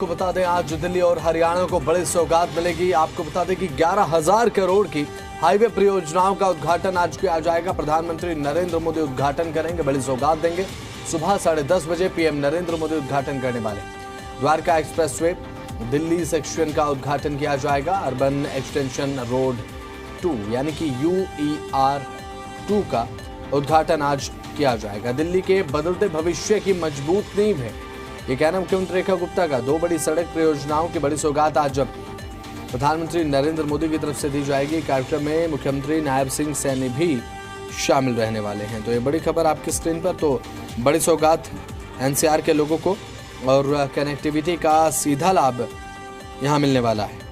को बता दें आज दिल्ली और हरियाणा को बड़ी सौगात मिलेगी। आपको बता दें कि 11,000 करोड़ की हाईवे परियोजनाओं का उद्घाटन आज किया जाएगा। प्रधानमंत्री नरेंद्र मोदी उद्घाटन करेंगे, बड़ी सौगात देंगे। सुबह 10:30 बजे पीएम नरेंद्र मोदी उद्घाटन करने वाले। द्वारका एक्सप्रेसवे दिल्ली सेक्शन का उद्घाटन किया जाएगा। अर्बन एक्सटेंशन रोड 2 यानी कि UER 2 का उद्घाटन आज किया जाएगा। दिल्ली के बदलते भविष्य की मजबूत नींव है, ये कहना मुख्यमंत्री रेखा गुप्ता का। 2 बड़ी सड़क परियोजनाओं की बड़ी सौगात आज प्रधानमंत्री नरेंद्र मोदी की तरफ से दी जाएगी। कार्यक्रम में मुख्यमंत्री नायब सिंह सैनी भी शामिल रहने वाले हैं। तो ये बड़ी खबर आपकी स्क्रीन पर। तो बड़ी सौगात NCR के लोगों को और कनेक्टिविटी का सीधा लाभ यहां मिलने वाला है।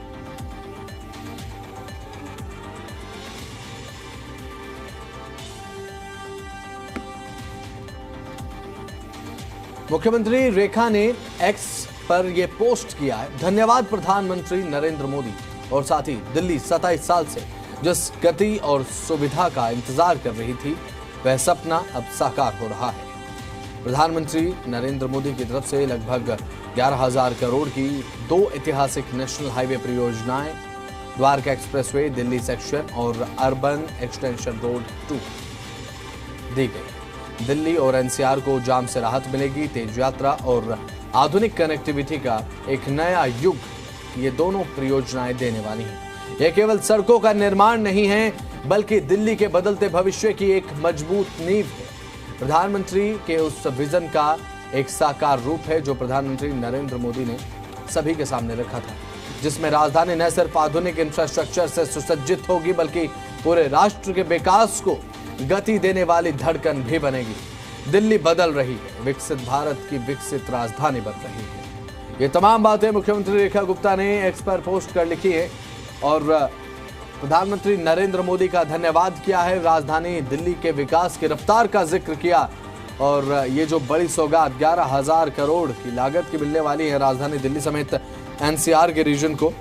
मुख्यमंत्री रेखा ने एक्स पर यह पोस्ट किया है, धन्यवाद प्रधानमंत्री नरेंद्र मोदी। और साथ ही दिल्ली 27 साल से जिस गति और सुविधा का इंतजार कर रही थी, वह सपना अब साकार हो रहा है। प्रधानमंत्री नरेंद्र मोदी की तरफ से लगभग 11,000 करोड़ की 2 ऐतिहासिक नेशनल हाईवे परियोजनाएं, द्वारका एक्सप्रेसवे दिल्ली सेक्शन और अर्बन एक्सटेंशन रोड 2 दी गई। दिल्ली और NCR को जाम से राहत मिलेगी। तेज यात्रा और आधुनिक कनेक्टिविटी का एक नया युग ये दोनों परियोजनाएं देने वाली हैं। यह केवल सड़कों का निर्माण नहीं है, बल्कि दिल्ली के बदलते भविष्य की एक मजबूत नींव है। प्रधानमंत्री के उस विजन का एक साकार रूप है जो प्रधानमंत्री नरेंद्र मोदी ने सभी के सामने रखा था, जिसमें राजधानी न सिर्फ आधुनिक इंफ्रास्ट्रक्चर से सुसज्जित होगी, बल्कि पूरे राष्ट्र के विकास को गति देने वाली धड़कन भी बनेगी। दिल्ली बदल रही है, विकसित भारत की विकसित राजधानी बन रही है। ये तमाम बातें मुख्यमंत्री रेखा गुप्ता ने एक्स पर पोस्ट कर लिखी है और प्रधानमंत्री नरेंद्र मोदी का धन्यवाद किया है। राजधानी दिल्ली के विकास की रफ्तार का जिक्र किया और ये जो बड़ी सौगात 11,000 करोड़ की लागत की मिलने वाली है राजधानी दिल्ली समेत NCR के रीजन को,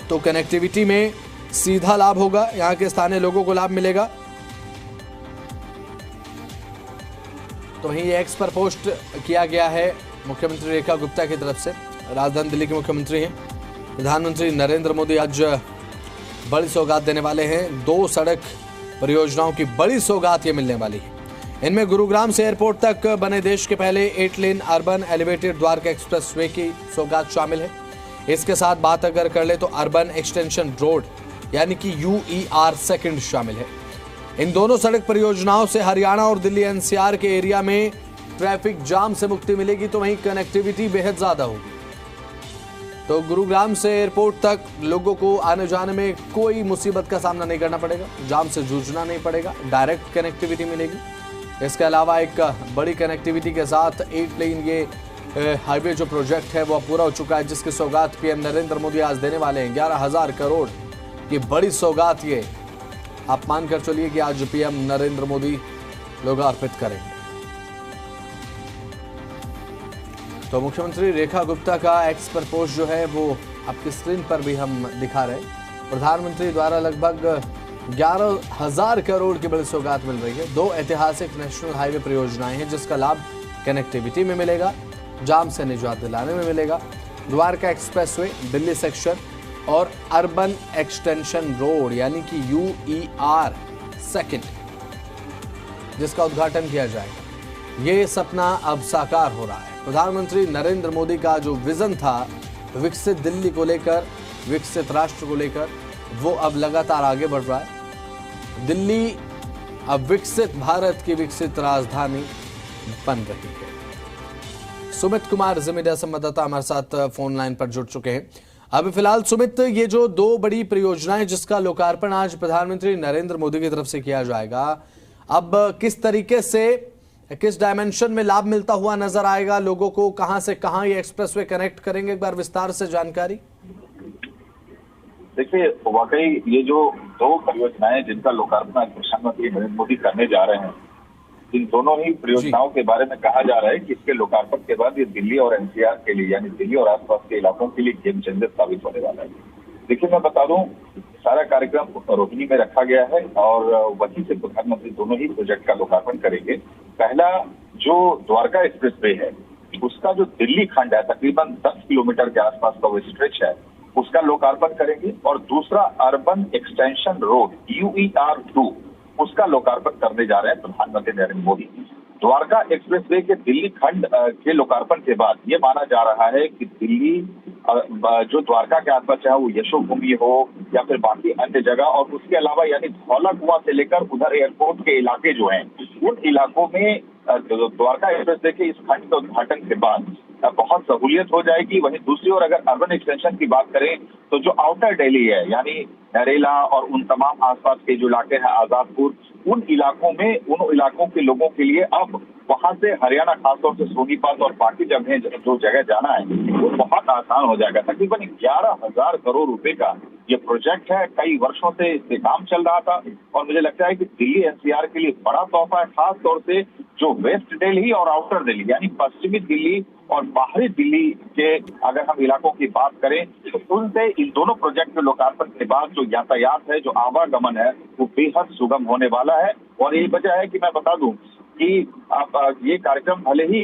तो कनेक्टिविटी में सीधा लाभ होगा, यहाँ के स्थानीय लोगों को लाभ मिलेगा। तो वहीं एक्स पर पोस्ट किया गया है मुख्यमंत्री रेखा गुप्ता की तरफ से। राजधानी दिल्ली के मुख्यमंत्री हैं प्रधानमंत्री नरेंद्र मोदी, आज बड़ी सौगात देने वाले हैं। 2 सड़क परियोजनाओं की बड़ी सौगात ये मिलने वाली है। इनमें गुरुग्राम से एयरपोर्ट तक बने देश के पहले 8 लेन अर्बन एलिवेटेड द्वारका एक्सप्रेसवे की सौगात शामिल है। इसके साथ बात अगर कर ले तो अर्बन एक्सटेंशन रोड यानी कि UER 2 शामिल है। इन दोनों सड़क परियोजनाओं से हरियाणा और दिल्ली NCR के एरिया में ट्रैफिक जाम से मुक्ति मिलेगी, तो वहीं कनेक्टिविटी बेहद ज्यादा होगी। तो गुरुग्राम से एयरपोर्ट तक लोगों को आने जाने में कोई मुसीबत का सामना नहीं करना पड़ेगा, जाम से जूझना नहीं पड़ेगा, डायरेक्ट कनेक्टिविटी मिलेगी। इसके अलावा एक बड़ी कनेक्टिविटी के साथ 8 लेन ये हाईवे जो प्रोजेक्ट है वो पूरा हो चुका है, जिसकी सौगात पीएम नरेंद्र मोदी आज देने वाले हैं। 11,000 करोड़ की बड़ी सौगात ये आप मानकर चलिए कि आज पीएम नरेंद्र मोदी लोकार्पित करेंगे। तो मुख्यमंत्री रेखा गुप्ता का एक्स पर पोस्ट जो है वो आपकी स्क्रीन पर भी हम दिखा रहे हैं। प्रधानमंत्री द्वारा लगभग 11,000 करोड़ की बड़ी सौगात मिल रही है। 2 ऐतिहासिक नेशनल हाईवे परियोजनाएं हैं, जिसका लाभ कनेक्टिविटी में मिलेगा, जाम से निजात दिलाने में मिलेगा। द्वारका एक्सप्रेसवे दिल्ली सेक्शन और अर्बन एक्सटेंशन रोड यानी कि UER 2 जिसका उद्घाटन किया जाएगा। ये सपना अब साकार हो रहा है। प्रधानमंत्री नरेंद्र मोदी का जो विजन था विकसित दिल्ली को लेकर, विकसित राष्ट्र को लेकर, वो अब लगातार आगे बढ़ रहा है। दिल्ली अब विकसित भारत की विकसित राजधानी बन रही है। सुमित कुमार जी मीडिया संवाददाता हमारे साथ फोन लाइन पर जुड़ चुके हैं। अभी फिलहाल सुमित, ये जो 2 बड़ी परियोजनाएं जिसका लोकार्पण आज प्रधानमंत्री नरेंद्र मोदी की तरफ से किया जाएगा, अब किस तरीके से, किस डायमेंशन में लाभ मिलता हुआ नजर आएगा लोगों को? कहां से कहां ये एक्सप्रेसवे कनेक्ट करेंगे, एक बार विस्तार से जानकारी। देखिए, वाकई ये जो 2 परियोजनाएं जिनका लोकार्पण आज प्रधानमंत्री नरेंद्र मोदी करने जा रहे हैं, इन दोनों ही परियोजनाओं के बारे में कहा जा रहा है कि इसके लोकार्पण के बाद ये दिल्ली और NCR के लिए यानी दिल्ली और आसपास के इलाकों के लिए गेम चेंजर साबित होने वाला है। देखिए, मैं बता दूं, सारा कार्यक्रम रोहिणी में रखा गया है और वहीं से प्रधानमंत्री दोनों ही प्रोजेक्ट का लोकार्पण करेंगे। पहला जो द्वारका एक्सप्रेसवे है उसका जो दिल्ली खंड है तकरीबन 10 किलोमीटर के आसपास का वो स्ट्रेच है, उसका लोकार्पण करेंगे। और दूसरा अर्बन एक्सटेंशन रोड UER2 उसका लोकार्पण करने जा रहे हैं प्रधानमंत्री नरेंद्र मोदी। द्वारका एक्सप्रेसवे के दिल्ली खंड के लोकार्पण के बाद ये माना जा रहा है कि दिल्ली जो द्वारका के आसपास चाहे वो यशोभूमि हो या फिर बाकी अन्य जगह, और उसके अलावा यानी धौला कुआं से लेकर उधर एयरपोर्ट के इलाके जो हैं, उन इलाकों में द्वारका एक्सप्रेसवे के इस खंड के उद्घाटन के बाद बहुत सहूलियत हो जाएगी। वहीं दूसरी ओर अगर अर्बन एक्सटेंशन की बात करें तो जो आउटर दिल्ली है यानी नरेला और उन तमाम आसपास के जो इलाके हैं आजादपुर, उन इलाकों के लोगों के लिए अब वहां से हरियाणा खासतौर से सोनीपत और बाकी जो जगह जाना है वो बहुत आसान हो जाएगा। तकरीबन 11,000 करोड़ रुपए का ये प्रोजेक्ट है, कई वर्षों से इस पे काम चल रहा था और मुझे लगता है कि दिल्ली NCR के लिए बड़ा तोहफा है, खास तौर से जो वेस्ट दिल्ली और आउटर दिल्ली यानी पश्चिमी दिल्ली और बाहरी दिल्ली के अगर हम इलाकों की बात करें तो उनसे इन दोनों प्रोजेक्ट के लोकार्पण के बाद जो यातायात है, जो आवागमन है, वो बेहद सुगम होने वाला है। और यही वजह है कि मैं बता दूं कि अब ये कार्यक्रम भले ही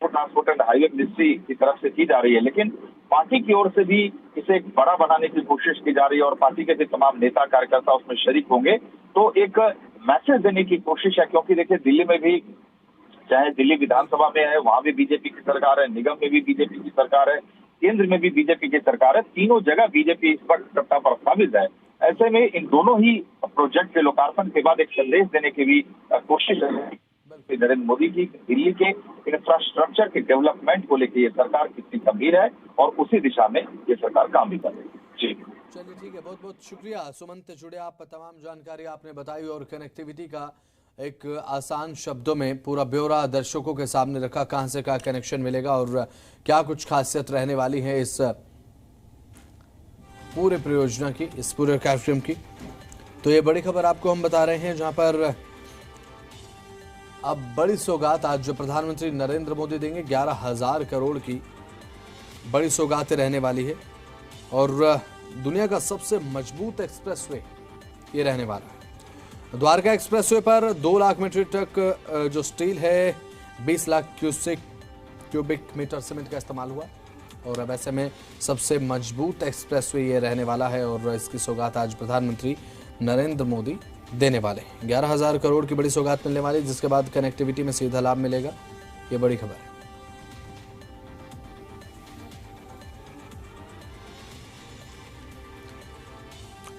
ट्रांसपोर्ट एंड हाईवे मिनिस्ट्री की तरफ से की जा रही है, लेकिन पार्टी की ओर से भी इसे एक बड़ा बनाने की कोशिश की जा रही है और पार्टी के भी तमाम नेता कार्यकर्ता उसमें शरीक होंगे। तो एक मैसेज देने की कोशिश है, क्योंकि देखिए दिल्ली में भी चाहे दिल्ली विधानसभा में है वहां भी बीजेपी की सरकार है, निगम में भी बीजेपी की सरकार है, केंद्र में भी बीजेपी की सरकार है, तीनों जगह बीजेपी इस वक्त सत्ता पर काबिज है। ऐसे में इन दोनों ही प्रोजेक्ट के लोकार्पण के बाद एक संदेश देने की भी कोशिश है नरेंद्र मोदी की दिल्ली के इंफ्रास्ट्रक्चर के डेवलपमेंट को लेकर ये सरकार कितनी गंभीर है और उसी दिशा में ये सरकार काम भी कर रही है। जी चलिए ठीक है, बहुत बहुत शुक्रिया सुमंत जुड़े आप, तमाम जानकारी आपने बताई और कनेक्टिविटी का एक आसान शब्दों में पूरा ब्यौरा दर्शकों के सामने रखा, कहां से क्या कनेक्शन मिलेगा और क्या कुछ खासियत रहने वाली है इस पूरे परियोजना की, इस पूरे कार्यक्रम की। तो ये बड़ी खबर आपको हम बता रहे हैं, जहां पर अब बड़ी सौगात आज जो प्रधानमंत्री नरेंद्र मोदी देंगे, 11,000 करोड़ की बड़ी सौगातें रहने वाली है और दुनिया का सबसे मजबूत एक्सप्रेसवे ये रहने वाला है। द्वारका एक्सप्रेसवे पर 2 लाख मीट्रिक तक जो स्टील है, 20 लाख क्यूबिक मीटर सीमेंट का इस्तेमाल हुआ और अब ऐसे में सबसे मजबूत एक्सप्रेसवे ये रहने वाला है और इसकी सौगात आज प्रधानमंत्री नरेंद्र मोदी देने वाले। 11,000 करोड़ की बड़ी सौगात मिलने वाली, जिसके बाद कनेक्टिविटी में सीधा लाभ मिलेगा। ये बड़ी खबर है।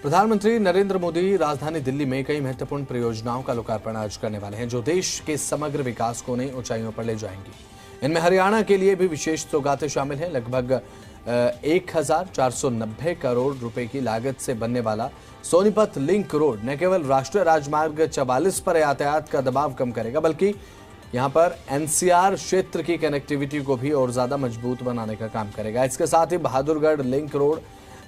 प्रधानमंत्री नरेंद्र मोदी राजधानी दिल्ली में कई महत्वपूर्ण परियोजनाओं का लोकार्पण आज करने वाले हैं, जो देश के समग्र विकास को नई ऊंचाइयों पर ले जाएंगी। इनमें हरियाणा के लिए भी विशेष सौगातें शामिल हैं। लगभग 1,490 करोड़ रुपए की लागत से बनने वाला सोनीपत लिंक रोड न केवल राष्ट्रीय राजमार्ग 44 पर यातायात का दबाव कम करेगा, बल्कि यहां पर NCR क्षेत्र की कनेक्टिविटी को भी और ज्यादा मजबूत बनाने का काम करेगा। इसके साथ ही बहादुरगढ़ लिंक रोड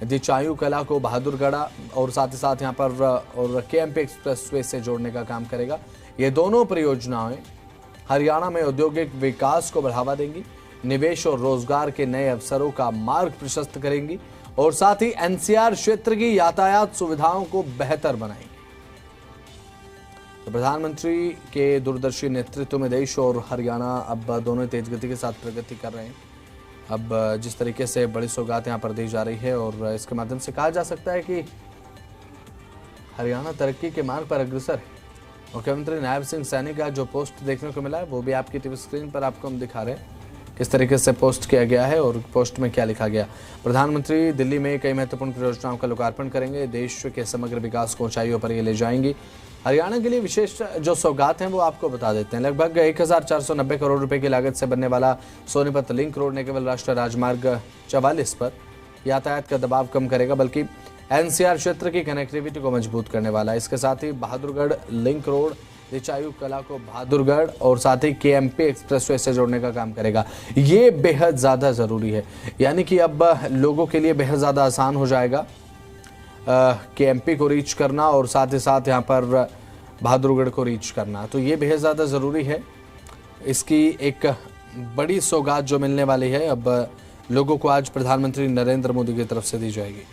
दिचायू कला को बहादुरगढ़ और साथ ही साथ यहां पर और KMP एक्सप्रेसवे से जोड़ने का काम करेगा। ये दोनों परियोजनाएं हरियाणा में औद्योगिक विकास को बढ़ावा देंगी, निवेश और रोजगार के नए अवसरों का मार्ग प्रशस्त करेंगी और साथ ही NCR क्षेत्र की यातायात सुविधाओं को बेहतर बनाएंगी। तो प्रधानमंत्री के दूरदर्शी नेतृत्व में देश और हरियाणा अब दोनों तेज गति के साथ प्रगति कर रहे हैं। अब जिस तरीके से बड़ी सौगात यहाँ पर दी जा रही है और इसके माध्यम से कहा जा सकता है कि हरियाणा तरक्की के मार्ग पर अग्रसर है। मुख्यमंत्री नायब सिंह सैनी का जो पोस्ट देखने को मिला है वो भी आपकी टीवी स्क्रीन पर आपको हम दिखा रहे हैं, किस तरीके से पोस्ट किया गया है और पोस्ट में क्या लिखा गया। प्रधानमंत्री दिल्ली में कई महत्वपूर्ण परियोजनाओं का लोकार्पण करेंगे, देश के समग्र विकास को ऊंचाइयों पर ये ले जाएंगी। हरियाणा के लिए विशेष जो सौगात हैं वो आपको बता देते हैं। लगभग 1,490 करोड़ रुपए की लागत से बनने वाला सोनीपत लिंक रोड न केवल राष्ट्रीय राजमार्ग 44 पर यातायात का दबाव कम करेगा, बल्कि NCR क्षेत्र की कनेक्टिविटी को मजबूत करने वाला है। इसके साथ ही बहादुरगढ़ लिंक रोड दिचायू कला को बहादुरगढ़ और साथ ही KMP एक्सप्रेसवे से जोड़ने का काम करेगा। ये बेहद ज़्यादा ज़रूरी है, यानी कि अब लोगों के लिए बेहद ज़्यादा आसान हो जाएगा KMP को रीच करना और साथ ही साथ यहाँ पर बहादुरगढ़ को रीच करना। तो ये बेहद ज़्यादा ज़रूरी है। इसकी एक बड़ी सौगात जो मिलने वाली है अब लोगों को आज प्रधानमंत्री नरेंद्र मोदी की तरफ से दी जाएगी।